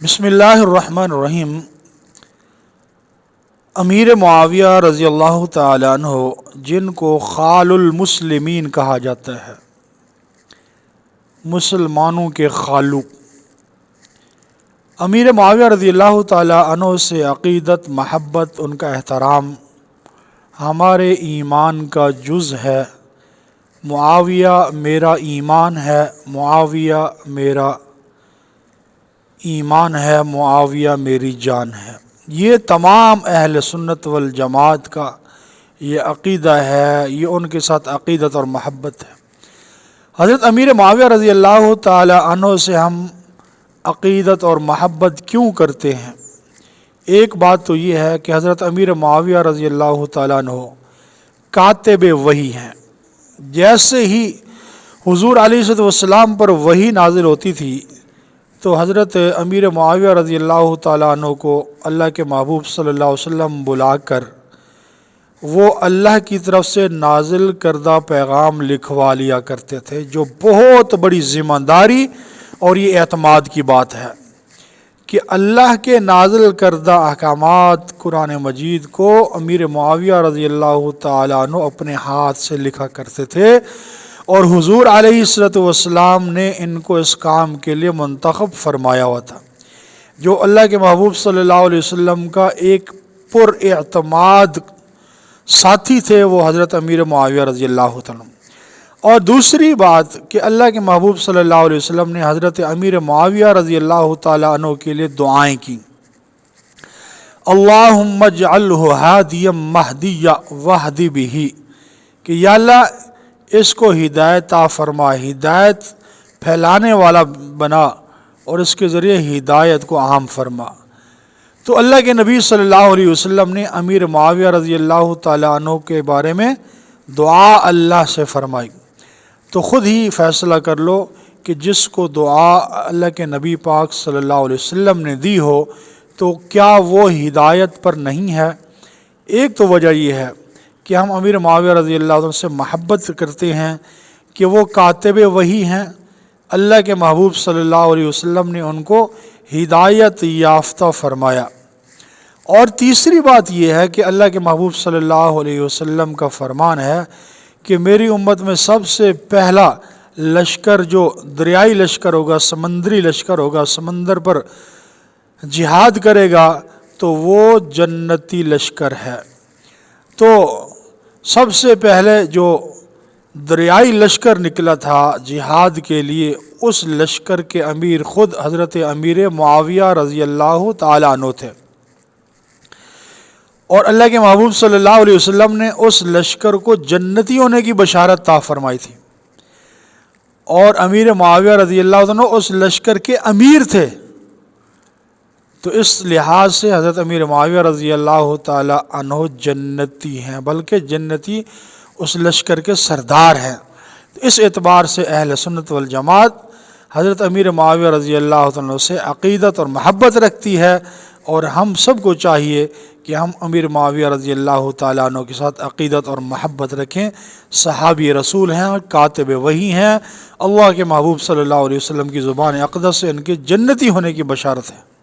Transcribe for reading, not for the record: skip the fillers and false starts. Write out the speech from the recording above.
بسم اللہ الرحمن الرحیم۔ امیر معاویہ رضی اللہ تعالیٰ عنہ جن کو خال المسلمین کہا جاتا ہے، مسلمانوں کے خالو، امیر معاویہ رضی اللہ تعالیٰ عنہ سے عقیدت، محبت، ان کا احترام ہمارے ایمان کا جز ہے۔ معاویہ میرا ایمان ہے، معاویہ میرا ایمان ہے، معاویہ میری جان ہے۔ یہ تمام اہل سنت والجماعت کا یہ عقیدہ ہے، یہ ان کے ساتھ عقیدت اور محبت ہے۔ حضرت امیر معاویہ رضی اللہ تعالی عنہ سے ہم عقیدت اور محبت کیوں کرتے ہیں؟ ایک بات تو یہ ہے کہ حضرت امیر معاویہ رضی اللہ تعالیٰ عنہ کاتب وحی ہیں۔ جیسے ہی حضور علیہ السلام پر وحی نازل ہوتی تھی تو حضرت امیر معاویہ رضی اللہ تعالیٰ عنہ کو اللہ کے محبوب صلی اللہ علیہ وسلم بلا کر وہ اللہ کی طرف سے نازل کردہ پیغام لکھوا لیا کرتے تھے، جو بہت بڑی ذمہ داری اور یہ اعتماد کی بات ہے کہ اللہ کے نازل کردہ احکامات قرآن مجید کو امیر معاویہ رضی اللہ تعالیٰ عنہ اپنے ہاتھ سے لکھا کرتے تھے، اور حضور علیہ السلام نے ان کو اس کام کے لیے منتخب فرمایا ہوا تھا۔ جو اللہ کے محبوب صلی اللہ علیہ وسلم کا ایک پر اعتماد ساتھی تھے وہ حضرت امیر معاویہ رضی اللہ تعالیٰ عنہ۔ اور دوسری بات کہ اللہ کے محبوب صلی اللہ علیہ وسلم نے حضرت امیر معاویہ رضی اللہ تعالیٰ عنہ کے لیے دعائیں کی، اللہم اجعلہ ہادیا مہدیا واہد بہ، کہ یا اللہ اس کو ہدایت عطا فرما، ہدایت پھیلانے والا بنا اور اس کے ذریعے ہدایت کو عام فرما۔ تو اللہ کے نبی صلی اللہ علیہ وسلم نے امیر معاویہ رضی اللہ تعالیٰ عنہ کے بارے میں دعا اللہ سے فرمائی۔ تو خود ہی فیصلہ کر لو کہ جس کو دعا اللہ کے نبی پاک صلی اللہ علیہ وسلم نے دی ہو تو کیا وہ ہدایت پر نہیں ہے؟ ایک تو وجہ یہ ہے کہ ہم امیر معاویہ رضی اللہ عنہ سے محبت کرتے ہیں کہ وہ کاتب وحی ہیں، اللہ کے محبوب صلی اللہ علیہ وسلم نے ان کو ہدایت یافتہ فرمایا۔ اور تیسری بات یہ ہے کہ اللہ کے محبوب صلی اللہ علیہ وسلم کا فرمان ہے کہ میری امت میں سب سے پہلا لشکر جو دریائی لشکر ہوگا، سمندری لشکر ہوگا، سمندر پر جہاد کرے گا تو وہ جنتی لشکر ہے۔ تو سب سے پہلے جو دریائی لشکر نکلا تھا جہاد کے لیے، اس لشکر کے امیر خود حضرت امیر معاویہ رضی اللہ تعالیٰ عنہ تھے، اور اللہ کے محبوب صلی اللہ علیہ وسلم نے اس لشکر کو جنتی ہونے کی بشارت عطا فرمائی تھی، اور امیر معاویہ رضی اللہ عنہ اس لشکر کے امیر تھے۔ تو اس لحاظ سے حضرت امیر معاویہ رضی اللہ تعالی عنہ جنتی ہیں، بلکہ جنتی اس لشکر کے سردار ہیں۔ اس اعتبار سے اہل سنت والجماعت حضرت امیر معاویہ رضی اللہ عنہ سے عقیدت اور محبت رکھتی ہے، اور ہم سب کو چاہیے کہ ہم امیر معاویہ رضی اللہ تعالیٰ عنہ کے ساتھ عقیدت اور محبت رکھیں۔ صحابی رسول ہیں، کاتب وحی ہیں، اللہ کے محبوب صلی اللہ علیہ وسلم کی زبان اقدس سے ان کے جنتی ہونے کی بشارت ہے۔